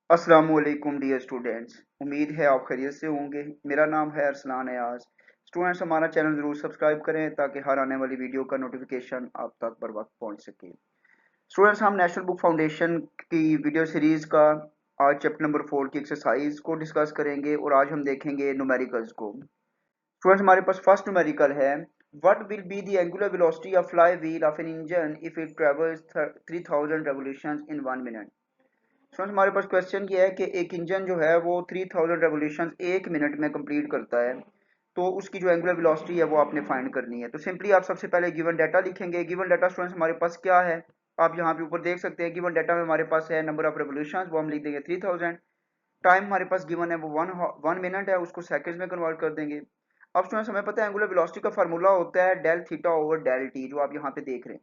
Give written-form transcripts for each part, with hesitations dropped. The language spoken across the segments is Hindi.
अस्सलामुअलैकुम डियर स्टूडेंट्स। उम्मीद है आप खैरियत से होंगे। मेरा नाम है अरसलान अयाज। स्टूडेंट्स, हमारा चैनल ज़रूर सब्सक्राइब करें ताकि हर आने वाली वीडियो का नोटिफिकेशन आप तक बर वक्त पहुँच सके। स्टूडेंट्स, हम नेशनल बुक फाउंडेशन की वीडियो सीरीज़ का आज चैप्टर नंबर 4 की एक्सरसाइज को डिस्कस करेंगे और आज हम देखेंगे न्यूमेरिकल्स को। स्टूडेंट्स, हमारे पास फर्स्ट न्यूमेरिकल है, what will be the angular velocity of flywheel of an engine if it travels 3000 revolutions in 1 minute. Student, हमारे पास क्वेश्चन ये है कि एक इंजन जो है वो 3000 रेवोल्यूशन 1 मिनट में कंप्लीट करता है, तो उसकी जो एंगुलर वेलोसिटी है वो आपने फाइंड करनी है। तो सिंपली आप सबसे पहले गिवन डाटा लिखेंगे। गिवन डाटा स्टूडेंट्स हमारे पास क्या है, आप यहाँ पे ऊपर देख सकते हैं। गिवन डाटा में हमारे पास है नंबर ऑफ रेवोल्यूशन, वो हम लिख देंगे 3000। टाइम हमारे पास गिवन है वो वन मिनट है, उसको सेकंड्स में कन्वर्ट कर देंगे। अब स्टूडेंट्स हमें पता है एंगुलर वेलोसिटी का फार्मूला होता है del theta over del T, जो आप यहाँ पे देख रहे हैं।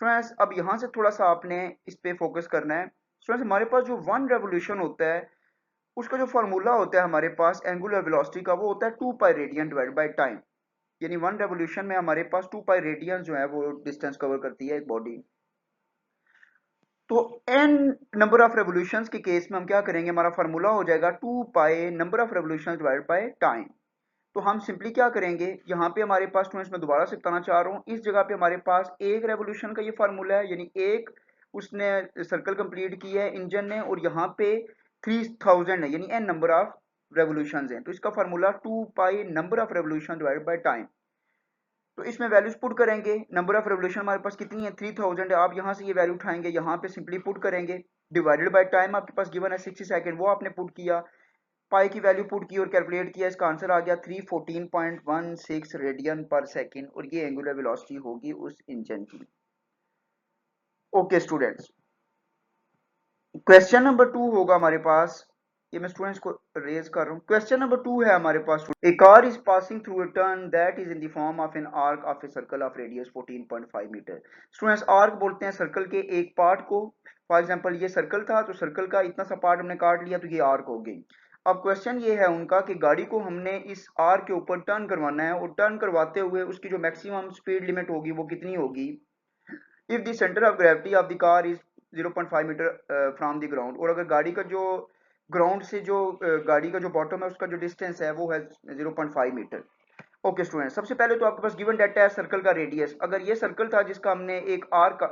स्टूडेंट्स, अब यहाँ से थोड़ा सा आपने इस पे फोकस करना है। स्टूडेंट्स, हमारे पास जो वन रेवोल्यूशन होता है उसका जो फार्मूला होता है हमारे पास एंगुलर वेलोसिटी का, वो होता है 2 pi radian divide by time. यानी वन रेवोल्यूशन में हमारे पास 2 पाई रेडियन जो है वो डिस्टेंस कवर करती है एक बॉडी। तो एन नंबर ऑफ रेवोल्यूशंस के केस में हम क्या करेंगे, हमारा फार्मूला हो जाएगा 2 pi number of revolution divide by time. तो हम सिंपली क्या करेंगे, यहाँ पे हमारे पास स्टूडेंट्स मैं दोबारा से बताना चाह रहा हूँ, इस जगह पे हमारे पास एक रेवोल्यूशन का ये फार्मूला है, यानी एक उसने सर्कल कंप्लीट की है इंजन ने, और यहाँ पे 3000 है, यानी एन नंबर ऑफ रेवोल्यूशन हैं। तो इसका formula 2 pi number of revolution divide by time. तो इसमें वैल्यूज पुट करेंगे। नंबर ऑफ रेवोल्यूशन हमारे पास कितनी है, 3000 है। आप यहाँ से ये वैल्यू उठाएंगे, यहाँ पे सिंपली पुट करेंगे। डिवाइडेड बाय टाइम आपके पास गिवन है 60 सेकंड, वो आपने पुट किया। पाई की वैल्यू पुट की और कैलकुलेट किया, इसका आंसर आ गया 314.16 रेडियन पर सेकंड, और ये एंगुलर वेलोसिटी होगी उस इंजन की। ओके स्टूडेंट्स, क्वेश्चन नंबर 2 होगा हमारे पास। ये मैं स्टूडेंट्स को रेज कर रहा हूँ। क्वेश्चन नंबर 2 है हमारे पास, a car is passing through a turn that is in the form of an arc of a circle of radius 14.5 metre. Students, arc बोलते हैं सर्कल के एक पार्ट को। फॉर एग्जांपल ये सर्कल था, तो सर्कल का इतना सा पार्ट हमने काट लिया, तो ये आर्क हो गई। अब क्वेश्चन ये है उनका कि गाड़ी को हमने इस आर्क के ऊपर टर्न करवाना है, और टर्न करवाते हुए उसकी जो मैक्सिमम स्पीड लिमिट होगी वो कितनी होगी, if the centre of gravity of the car is 0.5 metre from the ground. और अगर गाड़ी का जो ग्राउंड से जो गाड़ी का जो बॉटम है उसका जो डिस्टेंस है वो है 0.5 मीटर। ओके स्टूडेंट, सबसे पहले तो आपके पास गिवन डाटा है सर्कल का रेडियस। अगर ये सर्कल था जिसका हमने एक आर्क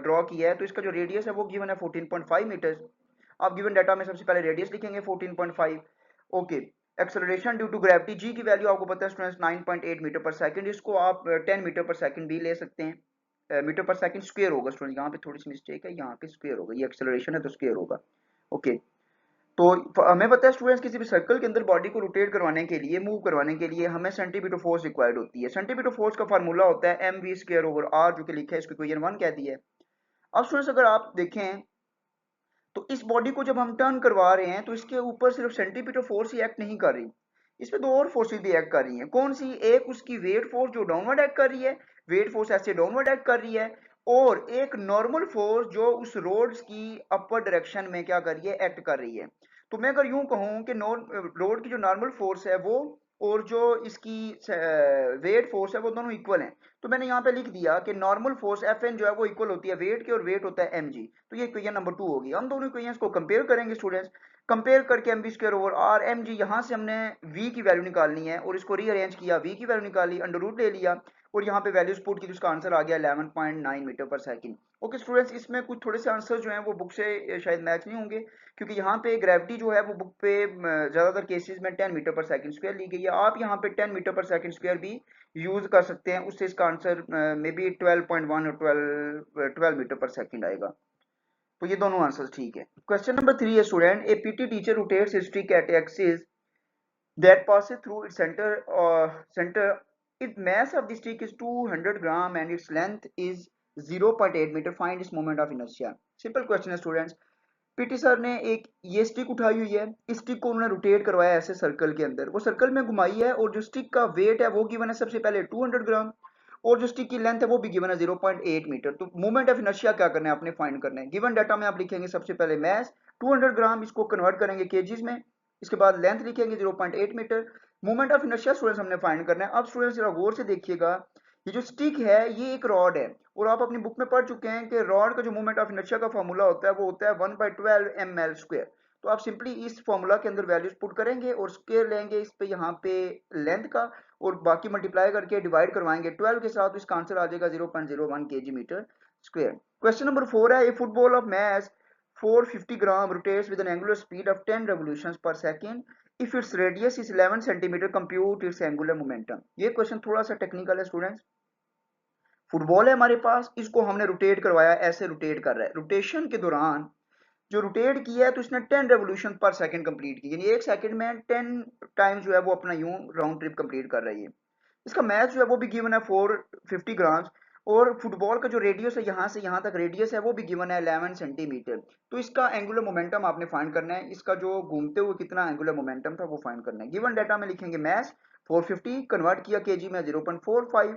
ड्रॉ किया है, तो इसका जो रेडियस है वो गिवन है 14.5 मीटर। आप गिवन डाटा में सबसे पहले रेडियस लिखेंगे 14.5। Okay, acceleration due to gravity G की वैल्यू आपको पता है स्टूडेंट्स 9.8 मीटर पर सेकंड। इसको आप 10 मीटर पर सेकंड भी ले सकते हैं। मीटर पर सेकंड स्क्वायर होगा स्टूडेंट, यहाँ पे थोड़ी सी मिस्टेक है, यहाँ पे स्क्वायर होगा, ये एक्सेलरेशन है तो स्क्वायर होगा। ओके, तो हमें पता है स्टूडेंट्स किसी भी सर्कल के अंदर बॉडी को रोटेट करवाने के लिए, मूव करवाने के लिए हमें सेंटीमीटर फोर्स रिक्वायर्ड होती है। सेंटीमीटर फोर्स का फार्मूला होता है M V square over R, जो कि लिखा है इसको इक्वेशन 1 कह दी है। अब स्टूडेंट्स अगर आप देखें तो इस बॉडी को जब हम टर्न करवा रहे हैं तो इसके ऊपर सिर्फ सेंटीमीटर फोर्स ही एक्ट नहीं कर रही, इसमें दो और फोर्सेस भी एक्ट कर रही हैं। कौन सी, एक उसकी वेट फोर्स जो डाउनवर्ड एक्ट कर रही है, वेट फोर्स ऐसे डाउनवर्ड एक्ट कर रही है, और एक नॉर्मल फोर्स जो उस रोड्स की अपर डायरेक्शन में क्या कर रही है, एक्ट कर रही है। तो मैं अगर यूं कहूं कि रोड की जो नॉर्मल फोर्स है वो और जो इसकी वेट फोर्स है वो दोनों इक्वल हैं। तो मैंने यहाँ पे लिख दिया कि नॉर्मल फोर्स एफ एन जो है वो इक्वल होती है वेट के, और वेट होता है एम जी। तो ये इक्वेशन नंबर 2 होगी। हम दोनों इक्वेशंस को कंपेयर करेंगे स्टूडेंट्स। कंपेयर करके M B square over R M G, यहाँ से हमने वी की वैल्यू निकालनी है, और इसको रीअरेंज किया, वी की वैल्यू निकाली, अंडर रूट ले लिया, और यहाँ पे वैल्यूज पुट की, तो इसका आंसर आ गया 11.9 metre per second. Okay students, इसमें कुछ थोड़े से आंसर जो हैं वो बुक से शायद मैच नहीं होंगे, क्योंकि यहाँ पे ग्रेविटी जो है वो बुक पे ज्यादातर केसेस में 10 मीटर पर सेकंड स्क्वायर ली गई है। आप यहाँ पे 10 मीटर पर सेकंड स्क्वायर भी यूज कर सकते हैं, उससे इसका आंसर मे बी 12.1 और 12 मीटर पर सेकंड आएगा। तो ये दोनों आंसर ठीक है। क्वेश्चन नंबर 3 है student, a PT teacher rotates his stick at axis that passes through its center. Its mass of the stick is 200 gram and its length is 0.8 meter. Find its moment of inertia. Simple question है स्टूडेंट्स। पीटी सर ने एक ये स्टिक उठाई हुई है, इस स्टिक को उन्होंने रोटेट करवाया ऐसे सर्कल के अंदर, वो सर्कल में घुमाई है, और जो स्टिक का वेट है वो गिवन है सबसे पहले 200 ग्राम, और जो स्टिक की लेंथ है वो भी गिवन है 0.8 मीटर। तो मूवमेंट ऑफ इनर्शिया क्या करना है, आपने फाइंड करना है। गिवन डाटा में आप लिखेंगे सबसे पहले मैस 200 ग्राम, इसको कन्वर्ट करेंगे केजीज में, इसके बाद लेंथ लिखेंगे 0.8 metre. Movement of inertia students हमने फाइंड करना है। अब स्टूडेंट्स जरा गौर से देखिएगा, ये जो स्टिक है ये एक रॉड है, और आप अपनी बुक में पढ़ चुके हैं कि रॉड का जो मूवमेंट ऑफ इनर्शिया का फॉर्मूला होता है वो होता है 1/12 ml स्क्वायर। तो आप सिंपली इस फॉर्मूला के अंदर वैल्यूज पुट करेंगे और स्क्वायर लेंगे इस पे यहाँ पे लेंथ का और बाकी मल्टीप्लाई करके डिवाइड करवाएंगे 12 के साथ, तो इसका आंसर आ जाएगा 0.01 kg metre square. Question number 4 है, a football of mass 450 gram rotates with an angular speed of 10 revolutions per second if its radius is 11 centimeter, compute its angular momentum। ये क्वेश्चन थोड़ा सा टेक्निकल है स्टूडेंट्स। फुटबॉल है हमारे पास, इसको हमने रोटेट करवाया, ऐसे रोटेट कर रहा है, रोटेशन के दौरान जो रोटेट किया है तो इसने 10 रेवोल्यूशन पर सेकंड कंप्लीट की, यानी एक सेकंड में 10 टाइम्स जो है वो अपना यूं राउंड ट्रिप कंप्लीट कर रही है। इसका मैच जो है वो भी गिवन है 450 ग्राम्स और फुटबॉल का जो रेडियस है यहाँ से यहाँ तक रेडियस है वो भी गिवन है 11 सेंटीमीटर। तो इसका एंगुलर मोमेंटम आपने फाइंड करना है, इसका जो घूमते हुए कितना एंगुलर मोमेंटम था वो फाइंड करना है। गिवन डाटा में लिखेंगे मैच 450 कन्वर्ट किया केजी में 0.45,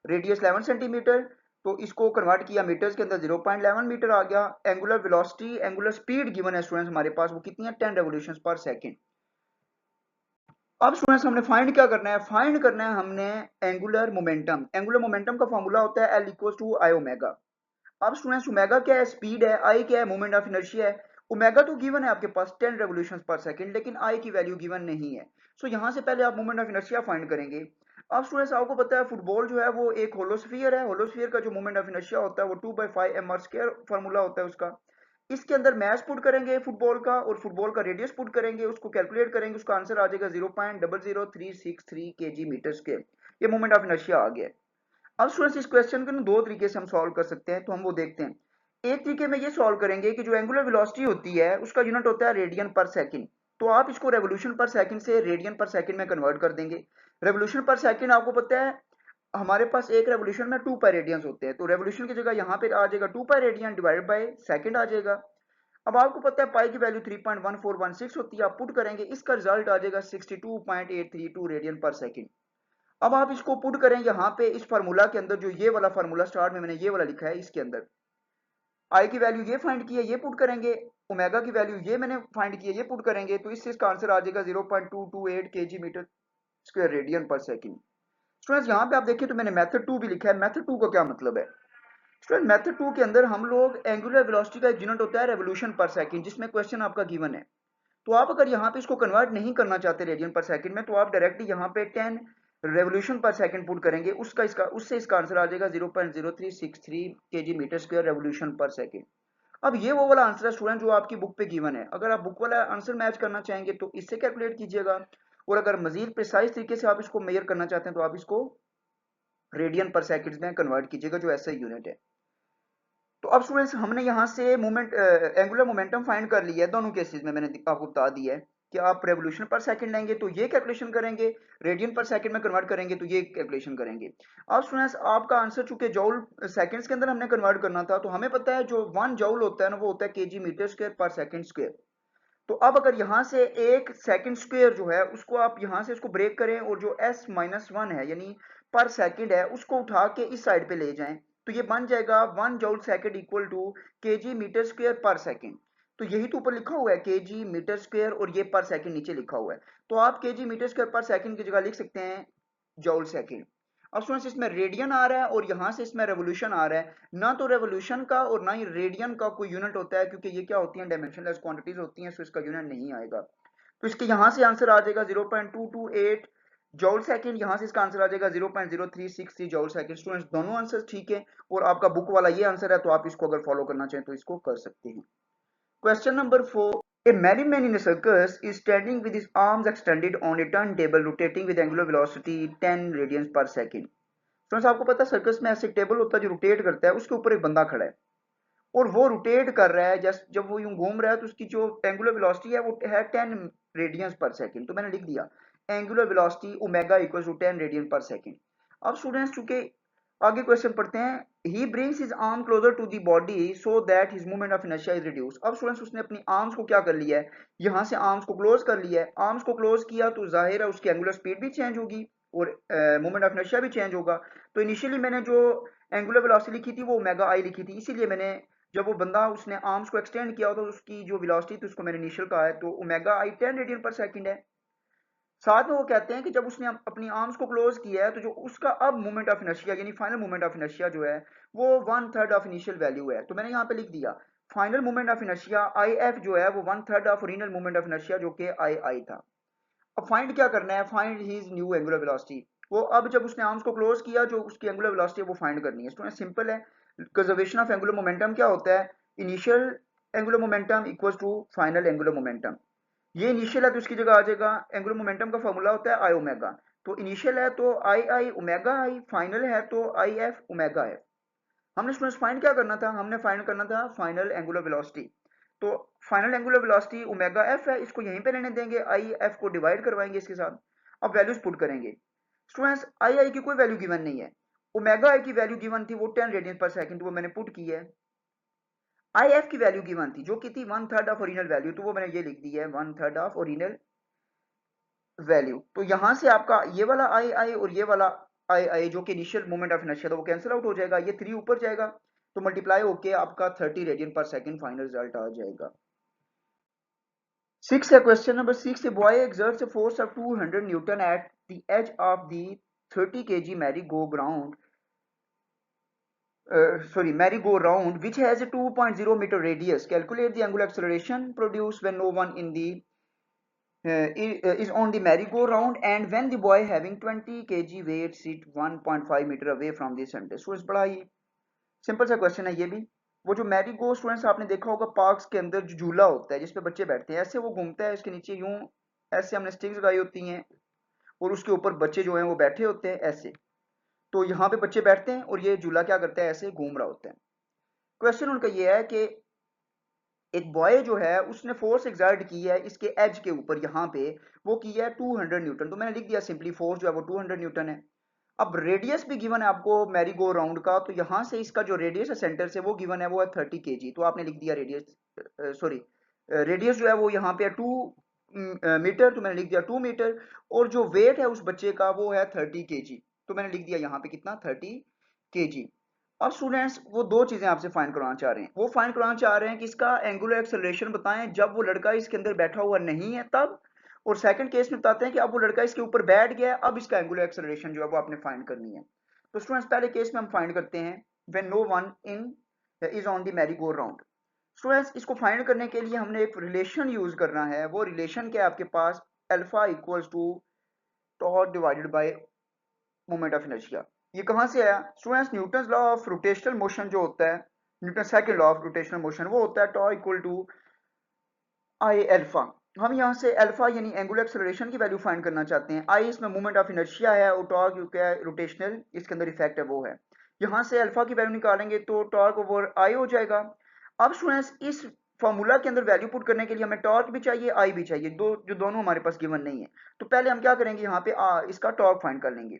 रेडियस 11 सेंटीमीटर, तो इसको कन्वर्ट किया मीटर्स के अंदर 0.11 मीटर आ गया। Angular velocity, angular speed given है स्टूडेंट्स हमारे पास, वो कितनी है 10 रेवोल्यूशंस पर सेकंड। अब स्टूडेंट्स हमने फाइंड क्या करना है, फाइंड करना है हमने एंगुलर मोमेंटम। एंगुलर मोमेंटम का फॉर्मूला होता है L equal to I omega. अब स्टूडेंट्स ओमेगा क्या है, स्पीड है, आई क्या है, मोमेंट ऑफ इनर्शिया है। ओमेगा तो गिवन है आपके पास 10 रेवोल्यूशंस पर सेकंड, लेकिन आई की वैल्यू गिवन नहीं है। सो यहाँ से पहले आप मोमेंट ऑफ इनर्शिया फाइंड करेंगे। अब स्टूडेंट्स आपको पता है फुटबॉल जो है वो एक होलोस्फीयर है, होलोस्फीयर का जो मोमेंट ऑफ इनर्शिया होता है वो 2/5 mr² फार्मूला होता है उसका। इसके अंदर मैच पुट करेंगे फुटबॉल का और फुटबॉल का रेडियस पुट करेंगे, उसको कैलकुलेट करेंगे, उसका आंसर आ जाएगा 0.00363 kg मीटर स्क्वायर। ये मोमेंट ऑफ इनर्शिया आ गया है। अब स्टूडेंट्स इस क्वेश्चन को दो तरीके से हम सॉल्व कर सकते हैं, तो हम वो देखते हैं। एक तरीके में ये सॉल्व करेंगे कि जो एंगुलर वेलोसिटी होती है उसका यूनिट होता है रेडियन पर सेकंड, तो आप इसको रेवोल्यूशन पर सेकंड से रेडियन पर सेकंड में कन्वर्ट कर देंगे। रेवोल्यूशन पर सेकंड आपको पता है हमारे पास एक रेवोल्यूशन में 2 पाई रेडियंस होते हैं, तो रेवोल्यूशन की जगह यहाँ पे आ जाएगा 2 pi radian divided by second आ जाएगा। अब आपको पता है पाई की वैल्यू 3.1416 होती है, आप पुट करेंगे, इसका रिजल्ट आ जाएगा 62.832 रेडियन पर सेकंड। अब आप इसको पुट करें यहाँ पे इस फार्मूला के अंदर, जो ये वाला फार्मूला स्टार्ट में मैंने ये वाला लिखा है, इसके अंदर आई की वैल्यू ये फाइंड की है, ये पुट करेंगे, ओमेगा की वैल्यू ये मैंने फाइंड की है, ये पुट करेंगे, तो इससे इसका आंसर आ जाएगा 0.228 kg मीटर स्क्वायर रेडियन पर सेकंड। स्टूडेंट्स यहाँ पे आप देखिए तो मैंने मेथड 2 भी लिखा है। मेथड 2 का क्या मतलब है स्टूडेंट, मेथड 2 के अंदर हम लोग एंगुलर वेलोसिटी का एक यूनिट होता है रेवोल्यूशन पर सेकंड, जिसमें क्वेश्चन आपका गिवन है। तो आप अगर यहाँ पे इसको कन्वर्ट नहीं करना चाहते रेडियन पर सेकंड में, तो आप डायरेक्टली यहाँ पे 10 रेवोल्यूशन पर सेकंड पुट करेंगे, उससे इसका आंसर आ जाएगा 0.0363 kg मीटर स्क्वायर रेवोल्यूशन पर सेकंड। अब ये वो वाला आंसर है स्टूडेंट जो आपकी बुक पे गिवन है। अगर आप बुक वाला आंसर मैच करना चाहेंगे तो इससे कैलकुलेट कीजिएगा, और अगर मजीद प्रिसाइज तरीके से आप इसको मेजर करना चाहते हैं तो आप इसको रेडियन पर सेकंड में कन्वर्ट कीजिएगा, जो ऐसा यूनिट है। तो अब स्टूडेंट्स हमने यहाँ से मोमेंट एंगुलर मोमेंटम फाइंड कर लिया है दोनों केसेस में, मैंने आपको बता दिया है कि आप रेवोल्यूशन पर सेकंड लेंगे तो ये कैलकुलेशन करेंगे, रेडियन पर सेकंड में कन्वर्ट करेंगे तो ये कैलकुलेशन करेंगे। अब स्टूडेंट्स आपका आंसर चूंकि जॉउल सेकंड्स के अंदर हमने कन्वर्ट करना था, तो हमें पता है जो 1 जॉउल होता है ना वो होता है KG metre square per second square. तो अब अगर यहाँ से एक सेकंड स्क्वायर जो है उसको आप यहाँ से इसको ब्रेक करें और जो s-1 है यानी पर सेकंड है उसको उठा के इस साइड पे ले जाएं, तो ये बन जाएगा 1 joule second equal to kg metre square per second. तो यही तो ऊपर लिखा हुआ है केजी मीटर स्क्वायर और ये पर सेकंड नीचे लिखा हुआ है, तो आप KG metre square per second की जगह लिख सकते हैं जॉउल सेकंड। अब स्टूडेंट्स इसमें रेडियन आ रहा है और यहाँ से इसमें रेवोल्यूशन आ रहा है, ना तो रेवोल्यूशन का और ना ही रेडियन का कोई यूनिट होता है, क्योंकि ये क्या होती हैं डायमेंशनलेस क्वांटिटीज होती हैं, सो इसका यूनिट नहीं आएगा। तो इसके यहाँ से आंसर आ जाएगा 0.228 जॉउल सेकंड, यहाँ से इसका आंसर आ जाएगा 0.0363 जॉउल सेकंड। स्टूडेंट्स दोनों आंसर ठीक है और आपका बुक वाला ये आंसर है, तो आप इसको अगर फॉलो करना चाहें तो इसको कर सकते हैं। Question number 4, a merryman in a circus is standing with his arms extended on a turntable rotating with angular velocity 10 radians per second। Friends आपको पता है सर्कस में ऐसे टेबल होता है जो रोटेट करता है, उसके ऊपर एक बंदा खड़ा है और वो रोटेट कर रहा है, जस्ट जब वो यूं घूम रहा है तो उसकी जो एंगुलर वेलोसिटी है वो है 10 रेडियंस पर सेकंड। तो मैंने लिख दिया angular velocity omega equal to 10 radian पर सेकंड। अब स्टूडेंट्स चूंकि आगे क्वेश्चन पढ़ते हैं, he brings his arm closer to the body so that his movement of inertia is reduce. अब स्टूडेंट्स उसने अपनी आर्म्स को क्या कर लिया है, यहाँ से आर्म्स को क्लोज कर लिया है। आर्म्स को क्लोज किया तो जाहिर है उसकी एंगुलर स्पीड भी चेंज होगी और मूवमेंट ऑफ इनर्शिया भी चेंज होगा। तो इनिशियली मैंने जो एंगुलर वेलोसिटी लिखी थी वो ओमेगा आई लिखी थी, इसीलिए मैंने जब वो बंदा उसने आर्म्स को एक्सटेंड किया तो उसकी जो वेलोसिटी थी उसको मैंने इनिशियल कहा है, तो ओमेगा आई 10 रेडियन पर सेकंड है। साथ में वो कहते हैं कि जब उसने अपनी आर्म्स को क्लोज किया है तो जो उसका अब मूवमेंट ऑफ इनर्शिया यानी फाइनल मूवमेंट ऑफ इनर्शिया जो है वो 1/3 ऑफ इनिशियल वैल्यू है। तो मैंने यहाँ पे लिख दिया final moment of inertia I F जो है वो 1/3 of original moment of inertia जो कि आई था। अब फाइंड क्या करना है, find his new angular velocity. वो अब जब उसने आर्म्स को क्लोज किया, जो उसकी एंगुलर वेलोसिटी है वो फाइंड करनी है। स्टूडेंट सिंपल है, कंजर्वेशन ऑफ एंगुलर मोमेंटम क्या होता है, initial angular momentum equals to final angular momentum. ये इनिशियल है तो इसकी जगह आ जाएगा, एंगुलर मोमेंटम का फॉर्मूला होता है आई ओमेगा। तो इनिशियल है तो आई आई ओमेगा आई, फाइनल है तो आई एफ ओमेगा एफ। हमने स्टूडेंट्स फाइंड क्या करना था, हमने फाइंड करना था फाइनल एंगुलर वेलोसिटी। तो final angular velocity omega F है, इसको यहीं पे लेने देंगे, आई एफ को डिवाइड करवाएंगे इसके साथ। अब वैल्यूज पुट करेंगे। स्टूडेंट्स आई आई की कोई वैल्यू गिवन नहीं है, ओमेगा आई की वैल्यू गिवन थी वो 10 रेडियन पर सेकंड, वो मैंने पुट की है। आई एफ की वैल्यू गिवन थी जो कि थी 1/3 ऑफ ओरिजिनल वैल्यू, तो वो मैंने ये लिख दी है 1/3 ऑफ ओरिजिनल वैल्यू। तो यहां से आपका ये वाला आई आई और ये वाला आई आई जो कि इनिशियल मोमेंट ऑफ इनर्शिया था वो कैंसिल आउट हो जाएगा, ये 3 ऊपर जाएगा तो मल्टीप्लाई होके आपका 30 रेडियन पर सेकंड फाइनल रिजल्ट आ जाएगा। 6 है question number 6, boy exerts a force of 200 Newton at the edge of the 30 kg merry-go-round which has a 2.0 meter radius. Calculate the angular acceleration produced when no one in the is on the merry-go-round and when the boy having 20 kg weight sit 1.5 meter away from the center. Students बड़ा ही सिंपल सा क्वेश्चन है ये भी। वो जो मैरी गो स्टूडेंट्स आपने देखा होगा पार्क्स के अंदर जो झूला होता है जिसपे बच्चे बैठते हैं, ऐसे वो घूमता है, इसके नीचे यूं ऐसे हमने स्टिक्स लगाई होती हैं और उसके ऊपर बच्चे जो हैं वो बैठे होते हैं ऐसे। तो यहाँ पे बच्चे बैठते हैं और ये झूला क्या करता है, ऐसे घूम रहा होता है। क्वेश्चन उनका ये है कि एक बॉय जो है उसने फोर्स एक्सर्ट की है इसके एज के ऊपर, यहाँ पे वो की है 200 न्यूटन, तो मैंने लिख दिया सिंपली फोर्स जो है वो 200 न्यूटन है। अब रेडियस भी गिवन है आपको मैरी गो राउंड का, तो यहाँ से इसका जो रेडियस है सेंटर से वो गिवन है वो है 30 kg, तो आपने लिख दिया रेडियस सॉरी रेडियस जो है वो यहाँ पे है 2 मीटर, तो मैंने लिख दिया 2 मीटर। और जो वेट है उस बच्चे का वो है 30 kg, तो मैंने लिख दिया यहाँ पे कितना 30 kg। अब स्टूडेंट्स वो दो चीजें आपसे फाइंड करवाना चाह रहे हैं, वो फाइंड करवाना चाह रहे हैं कि इसका एंगुलर एक्सेलरेशन बताएं जब वो लड़का इसके अंदर बैठा हुआ नहीं है तब, और सेकंड केस में बताते हैं कि अब वो लड़का इसके ऊपर बैठ गया है, अब इसका एंगुलर एक्सेलरेशन जो है वो आपने फाइंड करनी है। तो स्टूडेंट्स पहले केस में हम फाइंड करते हैं when no one in is on the merry go round. Students इसको फाइंड करने के लिए हमने एक रिलेशन यूज करना है, वो रिलेशन क्या है आपके पास, alpha equals to torque divided by moment of inertia. ये कहां से आया students, Newton law of rotational motion जो होता है, Newton second law of rotational motion, वो होता है tau equal to I alpha. हम यहाँ से अल्फा यानी एंगुलर एक्सेलरेशन की वैल्यू फाइंड करना चाहते हैं, आई इसमें मोमेंट ऑफ इनर्शिया है और टॉर्क जो क्या है रोटेशनल इसके अंदर इफेक्ट है वो है। यहाँ से अल्फा की वैल्यू निकालेंगे तो टॉर्क ओवर आई हो जाएगा। अब स्टूडेंट्स इस फॉर्मूला के अंदर वैल्यू पुट करने के लिए हमें टॉर्क भी चाहिए आई भी चाहिए, जो दोनों हमारे पास गिवन नहीं है। तो पहले हम क्या करेंगे, यहाँ पे इसका टॉर्क फाइंड कर लेंगे।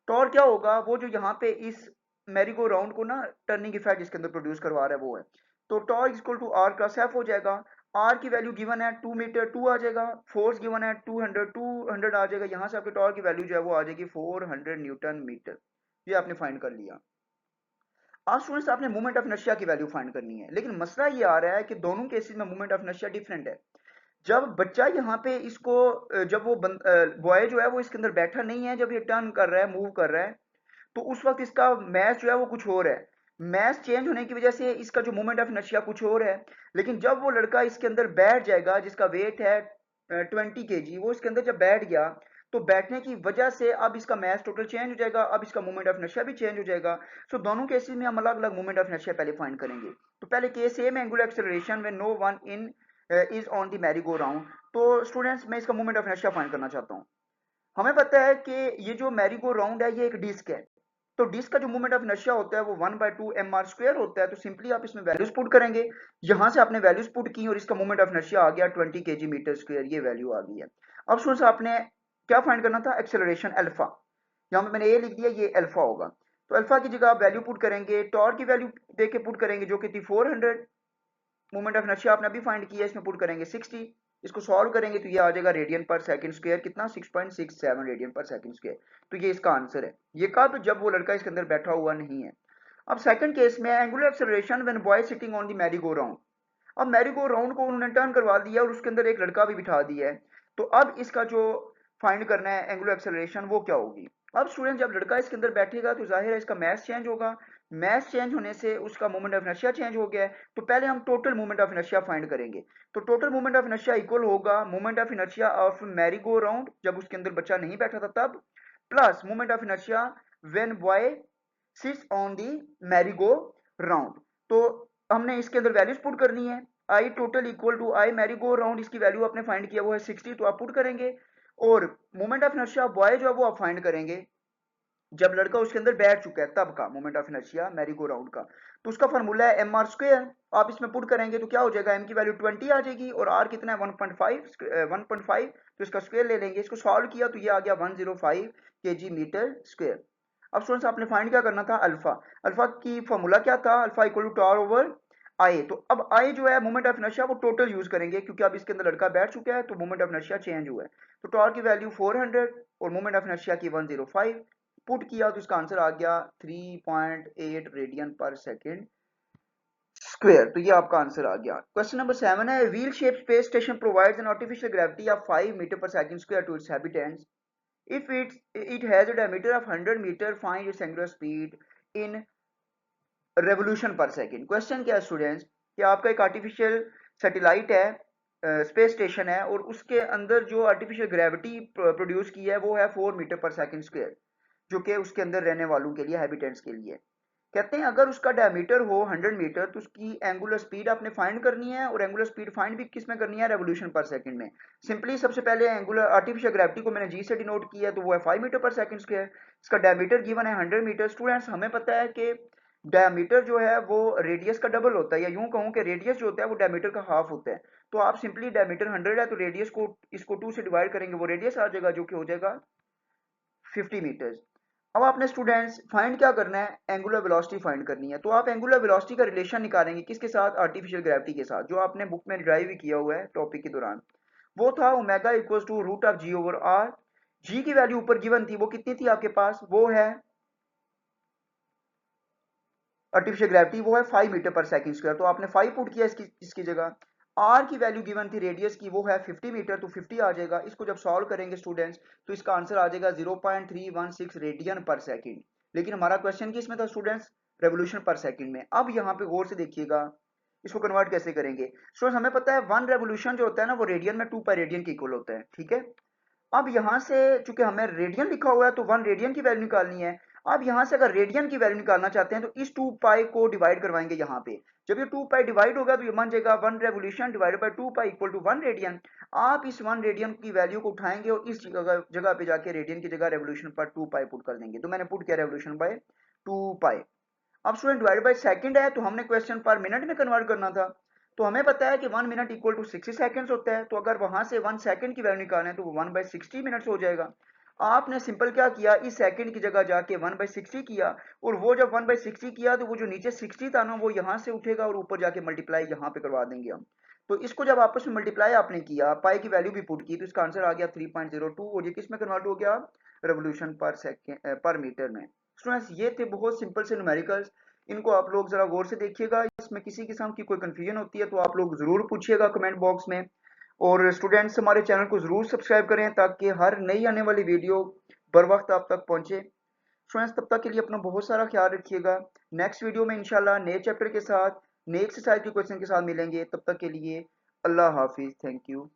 टॉर्क क्या होगा, वो जो यहाँ पे इस मैरी गो राउंड को ना टर्निंग इफेक्ट इसके अंदर प्रोड्यूस करवा रहा है वो है। तो torque equal to R cross F हो जाएगा। आर की वैल्यू गिवन है 2 मीटर, 2 आ जाएगा। फोर्स गिवन है 200 आ जाएगा। यहाँ से आपके टॉर्क की वैल्यू जो है वो आ जाएगी 400 न्यूटन मीटर। ये आपने फाइंड कर लिया। आज स्टूडेंट्स आपने मोमेंट ऑफ इनर्शिया की वैल्यू फाइंड करनी है, लेकिन मसला ये आ रहा है कि दोनों केसेस में मोमेंट ऑफ इनर्शिया डिफरेंट है। जब बच्चा यहाँ पे इसको जब वो बॉय जो है वो इसके अंदर बैठा नहीं है, जब ये टर्न कर रहा है मूव कर रहा है, तो उस वक्त इसका मैथ जो है वो कुछ और है। मैथ चेंज होने की वजह से इसका जो मोमेंट ऑफ इनर्शिया कुछ और है। लेकिन जब वो लड़का इसके अंदर बैठ जाएगा जिसका वेट है 20 kg, वो इसके अंदर जब बैठ गया तो बैठने की वजह से अब इसका मैथ टोटल चेंज हो जाएगा, अब इसका मोमेंट ऑफ इनर्शिया भी चेंज हो जाएगा। सो दोनों केसेस में हम अलग अलग मोमेंट ऑफ इनर्शिया पहले फाइंड करेंगे। तो पहले केस ए में angular acceleration when no one in is on the merry go round. तो स्टूडेंट्स मैं इसका मोमेंट ऑफ इनर्शिया फाइंड करना चाहता हूँ। हमें पता है कि ये जो मैरी गो राउंड है ये एक डिस्क है, तो डिस्क का जो मोमेंट ऑफ इनर्शिया होता है वो 1/2 mr² होता है। तो सिंपली आप इसमें वैल्यूज पुट करेंगे, यहाँ से आपने वैल्यूज पुट की और इसका मोमेंट ऑफ इनर्शिया आ गया 20 kg मीटर स्क्वायर, ये वैल्यू आ गई है। अब स्टूडेंट्स आपने क्या फाइंड करना था, एक्सेलरेशन अल्फा। यहाँ पे मैंने ये लिख दिया, ये अल्फा होगा। तो अल्फा की जगह आप वैल्यू पुट करेंगे, टॉर्क की वैल्यू देके पुट करेंगे जो कि थी 400, मोमेंट ऑफ इनर्शिया आपने अभी फाइंड किया, इसमें पुट करेंगे 60। इसको सॉल्व करेंगे तो ये आ जाएगा रेडियन पर सेकंड स्क्वायर, कितना 6.67 रेडियन पर सेकंड स्क्वायर। तो ये इसका आंसर है। ये कहा तो जब वो लड़का इसके अंदर बैठा हुआ नहीं है। अब सेकंड केस में angular acceleration when boy sitting on the merry go round. अब मैरी गो राउंड को उन्होंने टर्न करवा दिया और उसके अंदर एक लड़का भी बिठा दिया है। तो अब इसका जो फाइंड करना है एंगुलर एक्सेलरेशन वो क्या होगी। अब स्टूडेंट जब लड़का इसके अंदर बैठेगा तो जाहिर है इसका मैथ चेंज होगा। मास चेंज होने से उसका मोमेंट ऑफ इनर्शिया चेंज हो गया है, तो पहले हम total moment of inertia find करेंगे। तो total moment of inertia equal होगा moment of inertia of merry go round, जब उसके अंदर बच्चा नहीं बैठा था तब, plus moment of inertia when boy sits on the merry go round. तो हमने इसके अंदर वैल्यूज पुट करनी है। I total equal to I merry go round, इसकी वैल्यू आपने फाइंड किया वो है 60, तो आप पुट करेंगे। और मोमेंट ऑफ इनर्शिया बॉय जो है वो आप फाइंड करेंगे जब लड़का उसके अंदर बैठ चुका है तब का moment of inertia Mary go round का। तो उसका फार्मूला है एम आर स्क्वायर, आप इसमें पुट करेंगे तो क्या हो जाएगा, एम की वैल्यू 20 आ जाएगी और आर कितना है 1.5, तो इसका स्क्वायर ले लेंगे। इसको सॉल्व किया तो ये आ गया 105 kg मीटर स्क्वायर। अब स्टूडेंट्स आपने फाइंड क्या करना था, अल्फा। अल्फा की फॉर्मूला क्या था, alpha equal to tau over I. तो अब आई जो है मोमेंट ऑफ इनर्शिया वो टोटल यूज करेंगे, क्योंकि अब इसके अंदर लड़का बैठ चुका है तो मोमेंट ऑफ इनर्शिया चेंज हुआ है। तो टॉर की वैल्यू 400 और मोमेंट ऑफ इनर्शिया की 105 पुट किया तो इसका आंसर आ गया 3.8 रेडियन पर सेकेंड स्क्वायर। तो ये आपका आंसर आ गया। क्वेश्चन नंबर 7 है, wheel shape space station provides an artificial gravity of 5 metre per second square to its habitants if it has a diameter of 100 meter, find its angular speed in revolution per second। Question क्या है स्टूडेंट्स कि आपका एक आर्टिफिशियल सैटेलाइट है, स्पेस स्टेशन है, और उसके अंदर जो आर्टिफिशियल ग्रेविटी प्रोड्यूस की है वो है 4 मीटर पर सेकंड स्क्वायर, जो कि उसके अंदर रहने वालों के लिए, हैबिटेंट्स के लिए। कहते हैं अगर उसका डायमीटर हो 100 मीटर तो उसकी एंगुलर स्पीड आपने फाइंड करनी है, और एंगुलर स्पीड फाइंड भी किस में करनी है, रेवोल्यूशन पर सेकंड में। सिंपली सबसे पहले एंगुलर आर्टिफिशियल ग्रेविटी को मैंने जी से डिनोट किया है, तो वो है 5 मीटर पर सेकंड स्क्वायर। इसका डायमीटर गिवन है 100 मीटर। स्टूडेंट्स हमें पता है कि डायमीटर जो है वो रेडियस का डबल होता है, या यूं कहूं कि रेडियस जो होता है वो डायमीटर का हाफ होता है। तो आप सिंपली डायमीटर 100 है तो रेडियस को इसको 2 से डिवाइड करेंगे, वो रेडियस आ जाएगा जो कि हो जाएगा 50 मीटर्स। अब आपने स्टूडेंट्स फाइंड क्या करना है, एंगुलर वेलोसिटी फाइंड करनी है। तो आप एंगुलर वेलोसिटी का रिलेशन निकालेंगे किसके साथ, आर्टिफिशियल ग्रेविटी के साथ, जो आपने बुक में ड्राइव भी किया हुआ है टॉपिक के दौरान। वो था omega equals to root of G over R. जी की वैल्यू ऊपर गिवन थी, वो कितनी थी आपके पास, वो है आर्टिफिशियल ग्रेविटी वो है 5 मीटर पर सेकंड स्क्वायर, तो आपने 5 पुट किया इसकी जगह। आर की वैल्यू गिवन थी रेडियस की, वो है 50 मीटर, तो 50 आ जाएगा। इसको जब सॉल्व करेंगे स्टूडेंट्स तो इसका आंसर आ जाएगा 0.316 रेडियन पर सेकंड। लेकिन हमारा क्वेश्चन किस में था स्टूडेंट्स, रेवोल्यूशन पर सेकंड में। अब यहाँ पे गौर से देखिएगा इसको कन्वर्ट कैसे करेंगे। स्टूडेंट्स हमें पता है 1 रेवोल्यूशन जो होता है ना वो रेडियन में 2 पाई रेडियन के इक्वल होता है, ठीक है। अब यहाँ से चूंकि हमें रेडियन लिखा हुआ है तो 1 रेडियन की वैल्यू निकालनी है। अब यहाँ से अगर रेडियन की वैल्यू निकालना चाहते हैं तो इस 2 पाई को डिवाइड करवाएंगे यहाँ पे। जब ये 2 पाई डिवाइड होगा तो ये बन जाएगा 1 revolution divided by 2 pi equal to 1 radian. आप इस 1 रेडियन की वैल्यू को उठाएंगे और इस जगह पे जाके रेडियन की जगह रेवोल्यूशन पर 2 पाई पुट कर देंगे। तो मैंने पुट किया रेवोल्यूशन बाय 2 पाई। अब स्टूडेंट डिवाइड बाय सेकंड है तो हमने क्वेश्चन पर मिनट में कन्वर्ट करना था। तो हमें पता है कि 1 मिनट इक्वल टू 60 सेकंड्स होता है, तो अगर वहां से 1 सेकंड की वैल्यू निकालें तो वो 1/60 मिनट्स हो जाएगा। आपने सिंपल क्या किया, इस सेकंड की जगह जाके 1/60 किया, और वो जब 1/60 किया तो वो जो नीचे 60 था ना वो यहाँ से उठेगा और ऊपर जाके मल्टीप्लाई यहाँ पे करवा देंगे हम। तो इसको जब आपस में मल्टीप्लाई आपने किया, पाई की वैल्यू भी पुट की, तो इसका आंसर आ गया 3.02, और ये किस में कन्वर्ट हो गया, रेवोल्यूशन पर सेकेंड पर मीटर में। स्टूडेंट्स ये थे बहुत सिंपल से न्यूमेरिकल्स, इनको आप लोग जरा गौर से देखिएगा। इसमें किसी किस्म की कोई कंफ्यूजन होती है तो आप लोग जरूर पूछिएगा कमेंट बॉक्स में। और स्टूडेंट्स हमारे चैनल को जरूर सब्सक्राइब करें ताकि हर नई आने वाली वीडियो बर वक्त आप तक पहुंचे। स्टूडेंट्स तब तक के लिए अपना बहुत सारा ख्याल रखिएगा। नेक्स्ट वीडियो में इंशाल्लाह नए चैप्टर के साथ, नए एक्सरसाइज के क्वेश्चन के साथ मिलेंगे। तब तक के लिए अल्लाह हाफिज, थैंक यू।